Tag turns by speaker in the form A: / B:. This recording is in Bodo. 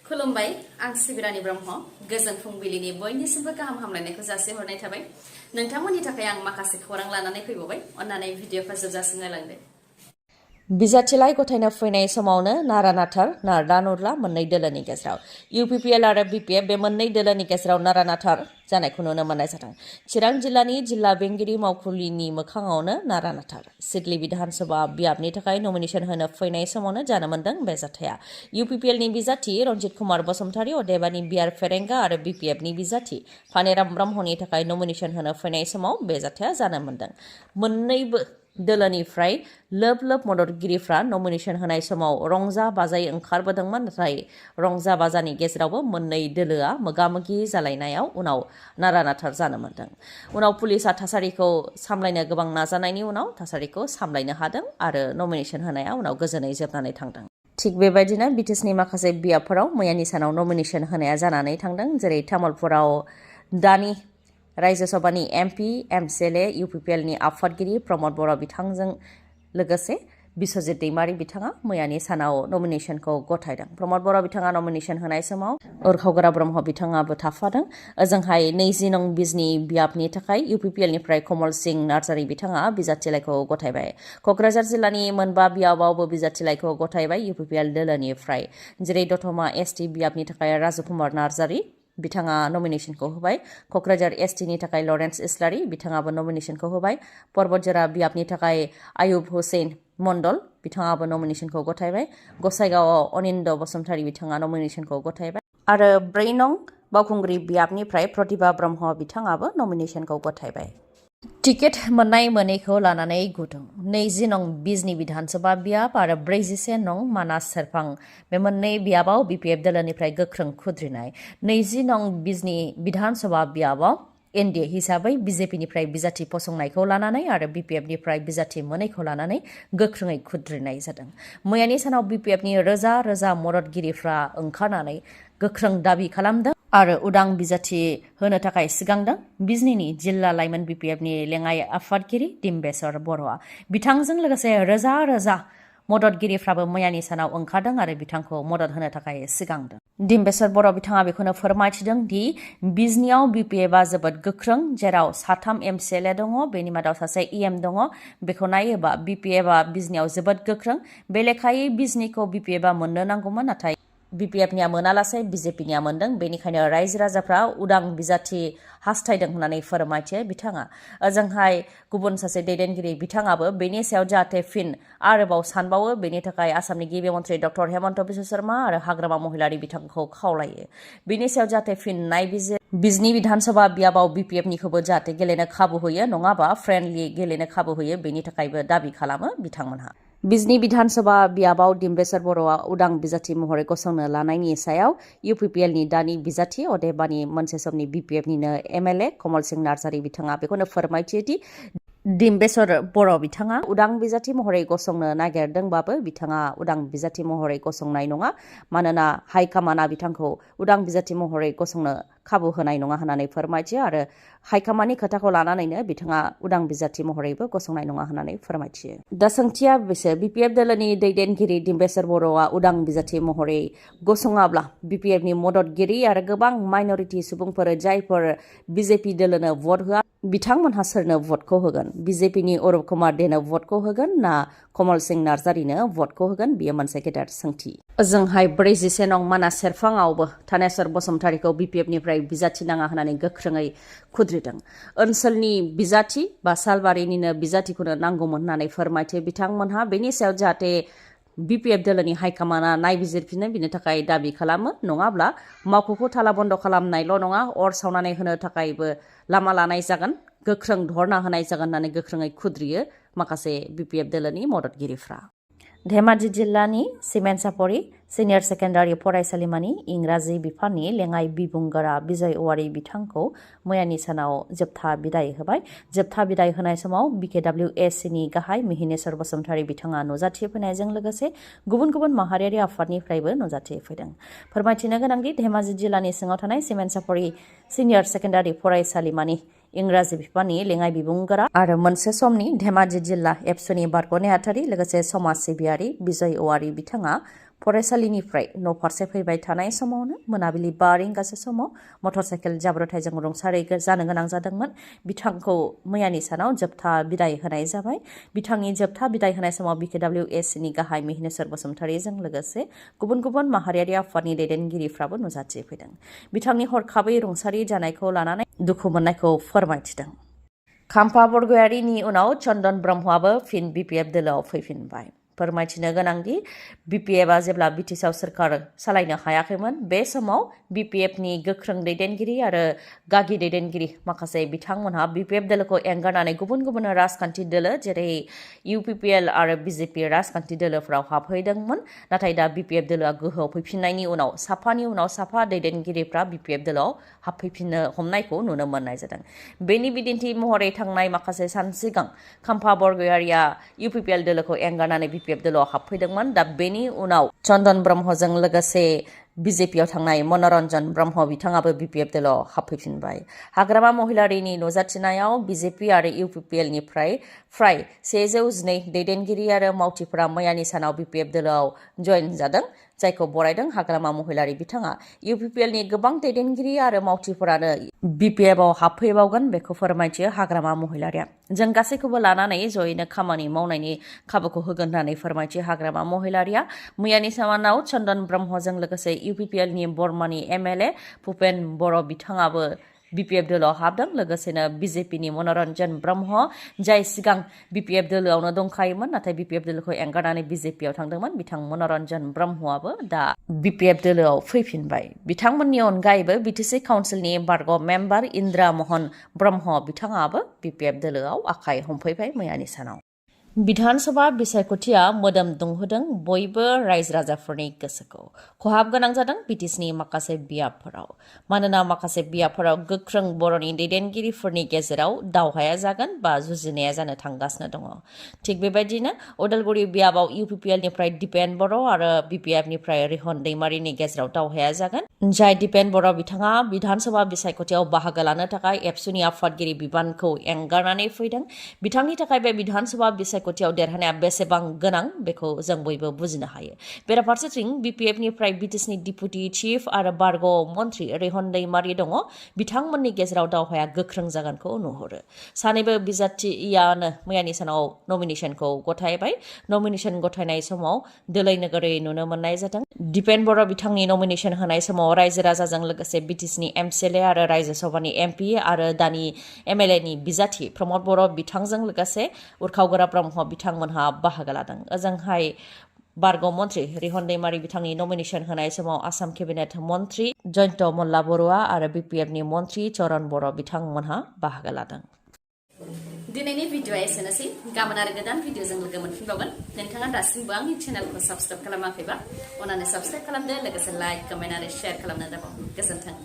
A: खुलुमबाय आं सिबिरानि ब्रह्म गोजोन फुंबिलिनि बयनिसिमबो गाहाम हामलायनायखौ जासिहरनाय थाबाय नोंथांमोननि थाखाय आं माखासे खौरां लानानै फैबावबाय अन्नानै भिडिअखौ जोबजासिम नायलांदो बिजाथिलाइ गथायनो फैनाय समावनो नारा नाथार नारदा नुरला मोननै दोलोनि गेजेराव इउपिपिएल आरो बिपिएफ बे मोननै दोलोनि गेजेराव नारा नाथार जानायखौ नुनो मोननाय जादों चिरां जिल्लानि जिल्ला बेंगिरि मावखुलिनि मोखाङावनो नारा नाथार सिडली विधानसभा बियाबनि थाखाय नमिनेशन होनो फैनाय समावनो जानो मोनदों बे जाथाया इउपिपिएलनि बिजाथि रन्जित कुमार बसुमतारी अदेबानि बिआर फेरेंगा आरो बिपिएफनि बिजाथि फानेराम ब्रह्मनि थाखाय नमिनेशन होनो फैनाय समाव बे जाथाया जानो मोनदों मोननैबो दोलोनिफ्राय लोब लोब मददगिरिफ्रा नमिनेशन होनाय समाव रंजा बाजायै ओंखारबोदोंमोन नाथाय रंजा बाजानि गेजेरावबो मोननै दोलोआ मोगामोगि जालायनायाव उनाव नारा नाथार जानो मोनदों उनाव पुलिसआ थासारिखौ सामलायनो गोबां नाजानायनि उनाव थासारिखौ सामलायनो हादों आरो नमिनेशन होनाया उनाव गोजोनै जोबनानै थांदों थिग बेबायदिनो बिटिसिनि माखासे बियाबफोराव मैयानि सानाव नमिनेशन होनाया जानानै थांदों जेरै तामुलपुराव दानि राज्यो सभानि एमपि एमसिएलए इउपिपिएलनि आफादगिरि प्रमद बर' बिथांजों लोगोसे बिश्वजित दैमारी बिथाङा मैयानि सानाव नमिनेशनखौ गथायदों प्रमद बर' बिथाङा नमिनेशन होनाय समाव उरखावगोरा ब्रह्म बिथाङाबो थाफादों ओजोंहाय 20 नं बिजनि बियाबनि थाखाय इउपिपिएलनिफ्राय कमल सिंह नार्जारी बिथाङा बिजाथिलाइखौ गथायबाय क'क्राझार जिल्लानि मोनबा बियाबावबो बिजाथिलाइखौ गथायबाय इउपिपिएल दोलोनिफ्राय जेरै दतमा एसटि बियाबनि थाखाय राजु कुमार नार्जारी बिथाङा नमिनेशनखौ होबाय क'क्राझार एसटिनि थाखाय लरेन्स इस्लारी बिथाङाबो नमिनेशनखौ होबाय पर्बतजरा बियाबनि थाखाय आयुब हुसैन मण्डल बिथाङाबो नमिनेशनखौ गथायबाय गसाइगावआव अनिन्द बसुमतारी बिथाङा नमिनेशनखौ गथायबाय आरो 4 नं बावखुंग्रि बियाबनिफ्राय प्रतिभा ब्रह्म बिथाङाबो नमिनेशनखौ गथायबाय टिकेट मोननाय मोनैखौ लानानै गुदुं 20 नं बिजनि विधानसभा बियाब आरो 41 नं मानास सेरफां बे मोननै बियाबाव बिपिएफ दोलोनिफ्राय गोख्रों खुद्रिनाय 20 नं बिजनि विधानसभा बियाबाव एनडिए हिसाबै बिजेपिनिफ्राय बिजाथि फसंनायखौ लानानै आरो बिपिएफनिफ्राय बिजाथि मोनैखौ लानानै गोख्रोङै खुद्रिनाय जादों मैयानि सानाव बिपिएफनि रोजा रोजा मददगिरिफ्रा ओंखारनानै गोख्रों दाबि खालामदों आरो उदां बिजाथि होनो थाखाय सिगांदों बिजनीनि जिल्ला लाइमोन बिपिएफनि लेङाइ आफादगिरि दिम्बेश्वर बर'आ बिथांजों लोगोसे रोजा रोजा मददगिरिफ्राबो मैयानि सानाव ओंखारदों आरो बिथांखौ मदद होनो थाखाय सिगांदों दिम्बेश्वर बर' बिथाङा बेखौनो फोरमायथिदों दि बिजनीआव बिपिएफआ जोबोद गोख्रों जेराव 3 एमसिएलए दङ बेनि मादाव सासे इएम दङ बेखौ नायोबा बिपिएफआ बिजनीआव जोबोद गोख्रों बे लेखायै बिजनीखौ बिपिएफआ मोननो नांगौमोन नाथाय बिपिएफनिया मोनालासे बिजेपिनिया मोनदों बेनिखायनो रायजो राजाफ्रा उदां बिजाथि हास्थायदों होननानै फोरमायथियो बिथाङा ओजोंहाय गुबुन सासे दैदेनगिरि बिथाङाबो बेनि सायाव जाहाथे फिन आरोबाव सानबावो बेनि थाखाय आसामनि गिबि मन्थ्रि डक्टर हेमन्त बिश्व शर्मा आरो हाग्रामा महिलारि बिथांखौ खावलायो बेनि सायाव जाहाथे फिन नायबिजिर बिजनी विधानसभा बियाबाव बिपिएफनिखौबो जाहाथे गेलेनो खाबु होयो नङाबा फ्रेन्डलि गेलेनो खाबु होयो बेनि थाखायबो दाबि खालामो बिथांमोनहा बिजनी विधानसभा बियाबाव दिम्बेश्वर बर'आ उदां बिजाथि महरै गसंनो लानायनि सायाव इउपिपिएलनि दानि बिजाथि अदेबानि मोनसे समनि बिपिएफनिनो एमएलए कमल सिंह नार्जारी बिथाङा बेखौनो फोरमायथियोदि दिम्बेश्वर बर' बिथाङा उदां बिजाथि महरै गसंनो नागिरदोंबाबो बिथाङा उदां बिजाथि महरै गसंनाय नङा मानोना हाइकामाना बिथांखौ उदां बिजाथि महरै गसंनो खाबु होनाय नङा होननानै फोरमायथियो आरो हाइकामानि खोथाखौ लानानैनो बिथाङा उदां बिजाथि महरैबो गसंनाय नङा होननानै फोरमायथियो दा सोंथिया बिसोर बिपिएफ दोलोनि दैदेनगिरि दिम्बेश्वर बर'आ उदां बिजाथि महरै गसङाब्ला बिपिएफनि मददगिरि आरो गोबां माइनरिटि सुबुंफोर जायफोर बिजेपि दोलोनो भट होआ बिथांमोनहा सोरनो भटखौ होगोन बिजेपिनि अरुप कुमार देनो भटखौ होगोन ना कमल सिंह नार्जारीनो भटखौ होगोन बियो मोनसे गेदेर सोंथि ओजोंहाय 41 नं मानास सेरफाङावबो थानेश्वर बसुमतारीखौ बिपिएफनिफ्राय बिजाथि नाङा होननानै गोख्रोङै खुद्रिदों ओनसोलनि बिजाथि बा सालबारिनिनो बिजाथिखौनो नांगौमोन होननानै फोरमायथियो बिथांमोनहा बेनि सायाव जाहाथे बिपिएफ दोलोनि हाइकामाना नायबिजिरफिनो बिनि थाखाय दाबि खालामो नङाब्ला मावख'खौ थाला बन्द खालामनायल' नङा अर सावनानै होनो थाखायबो लामा लानाय जागोन गोख्रों धरना होनाय जागोन होननानै गोख्रोङै खुद्रियो माखासे बिपिएफ दोलोनि मददगिरिफ्रा धेमाजि जिल्लानि सिमेन्सापरि सिनियर सेकेन्डारि फरायसालिमानि इंराजि बिफाननि लेङाइ बिबुंगोरा बिजय औवारी बिथांखौ मैयानि सानाव जोबथा बिदाय होबाय जोबथा बिदाय होनाय समाव बिकेडब्लिउएसिनि गाहाय मिहिनेश्वर बसुमतारी बिथाङा नुजाथिफैनायजों लोगोसे गुबुन गुबुन माहारियारि आफादनिफ्रायबो नुजाथिफैदों फोरमायथिनो गोनांदि धेमाजि जिल्लानि सिङाव थानाय सिमेन्सापरि सिनियर सेकेन्डारि फरायसालिमानि इंराजि बिफाननि लेङाइ बिबुंगोरा आरो मोनसे समनि धेमाजि जिल्ला एबसुनि बारग' नेहाथारि लोगोसे समाज सिबियारि बिजय औवारी बिथाङा फरायसालिनिफ्राय न' फारसे फैबाय थानाय समावनो मोनाबिलि 5 रिंगासो समाव मटरसाइकेल जाब्रबथायजों रुंसारि जानो गोनां जादोंमोन। बिथांखौ मैयानि सानाव जोबथा बिदाय होनाय जाबाय। बिथांनि जोबथा बिदाय होनाय समाव BKWSनि गाहाय मिहिनेश्वर बसुमतारीजों लोगोसे गुबुन गुबुन माहारियारि आफादनि दैदेनगिरिफ्राबो नुजाथिफैदों। बिथांनि हरखाबै रुंसारि जानायखौ लानानै दुखु मोननायखौ फोरमायथिदों। खाम्फा बरगयारिनि उनाव चन्दन ब्रह्मआबो फिन BPF दोलोआव फैफिनबाय। फोरमायथिनो गोनांदि BPFआ जेब्ला ब्रिटिशआव सोरखार सालायनो हायाखैमोन बे समाव BPFनि गोख्रों दैदेनगिरि आरो गागि दैदेनगिरि माखासे बिथांमोनहा BPF दोलोखौ एंगारनानै गुबुन गुबुन राजखान्थि दोलो जेरै UPPL आरो BJP राजखान्थि दोलोफोराव हाबहैदोंमोन। नाथाय दा BPF दोलोआ गोहोआव फैफिननायनि उनाव साफा दैदेनगिरिफ्रा BPF दोलोआव हाबफैफिननो हमनायखौ नुनो मोननाय जादों। बेनि बिदिन्थि महरै थांनाय माखासे सान सिगां खाम्फा बरगयारिया UPPL दोलोखौ एंगारनानै BPF दोलोआव हाबफैदोंमोन। दा बेनि उनाव चन्दन ब्रह्मजों लोगोसे BJPआव थांनाय मनरन्जन ब्रह्म बिथाङाबो BPF दोलोआव हाबफैफिनबाय। हाग्रामा महिलारिनि नुजाथिनायाव BJP आरो UPPLनिफ्राय फ्राय 112 दैदेनगिरि आरो मावथिफोरा मैयानि सानाव BPF दोलोआव जयेन जादों, जायखौ बरायदों हाग्रामा महिलारि बिथाङा। UPPLनि गोबां दैदेनगिरि आरो मावथिफोरानो BPFआव हाबफैबावगोन बेखौ फोरमायथियो हाग्रामा महिलारिया। जों गासैखौबो लानानै जयैनो खामानि मावनायनि खाबुखौ होगोन होननानै फोरमायथियो हाग्रामा महिलारिया। मैयानि सानाव चन्दन ब्रह्मजों लोगोसे UPPLनि बर्मानि MLA भुपेन बर' बिथाङाबो BPF दोलोआव हाबदों। लोगोसेनो BJPनि मनरन्जन ब्रह्म जाय सिगां BPF दोलोआवनो दंखायोमोन नाथाय BPF दोलोखौ एंगारनानै BJPआव थांदोंमोन, बिथां मनरन्जन ब्रह्मआबो दा BPF दोलोआव फैफिनबाय। बिथांमोननि अनगायैबो BTC काउन्सिलनि बारग' मेम्बार इन्द्रा महन ब्रह्म बिथाङाबो BPF दोलोआव आखाइ हमफैबाय मैयानि सानाव। बिधान सभा बिसायख'थिया मोदोम दुंहोदों बयबो रायजो राजाफोरनि गोसोखौ। खहाब गोनां जादों BTCनि माखासे बियाबफोराव। मानोना माखासे बियाबफोराव गोख्रों बर'नि दैदेनगिरिफोरनि गेजेराव दावहाया जागोन बा जुजिनाया जानो थांगासिनो दङ। थिग बेबायदिनो उदालगुरि बियाबाव UPPLनिफ्राय दिपेन बर' आरो BPFनिफ्राय रिहन दैमारिनि गेजेराव दावहाया जागोन। जाय दिपेन बर' बिथाङा बिधान सभा बिसायख'थियाव बाहागो लानो थाखाय एबसुनि आफादगिरि बिबानखौ एंगारनानै फैदों। बिथांनि थाखाय बे बिधान सभा बिसायख'थियाव देरहानाया बेसेबां गोनां बेखौ जों बयबो बुजिनो हायो। बेराफारसेथिं BPFनिफ्राय BTCनि डिपुटि चिफ आरो बारग' मन्त्रि रिहन दैमारि दङ। बिथांमोननि गेजेराव दावहाया गोख्रों जागोनखौ नुहुरो। सानैबो बिजाथियानो मैयानि सानाव नमिनेसनखौ गथायबाय। नमिनेसन गथायनाय समाव दोलै नोगोरै नुनो मोननाय जादों। दिपेन बर' बिथांनि नमिनेसन होनाय समाव रायजो राजाजों लोगोसे BTCनि MCLA आरो रायजो सभानि MP आरो दानि MLAनि बिजाथि प्रमद बर' बिथांजों लोगोसे उरखावगोरा ब्रह्म बिथांमोनहा बाहागो लादों। ओजोंहाय बारग' मन्त्रि रिहन दैमारि बिथांनि नमिनेसन होनाय समाव आसाम केबिनेट मन्त्रि जयन्त मल्ला बरुवा आरो BPFनि मन्त्रि चरन बर' बिथांमोनहा बाहागो लादों। दिनैनि भिडिअआ एसेनोसै। गाबोन आरो गोदान भिडिअजों लोगो मोनफिनबावगोन। नोंथाङा दासिमबो आंनि चेनेलखौ साबस्क्राइब खालामाखैबा अन्नानै साबस्क्राइब खालामदो, लोगोसे लाइक, कमेन्ट आरो शेयार खालामनो दाबाव। गोजोन्थों।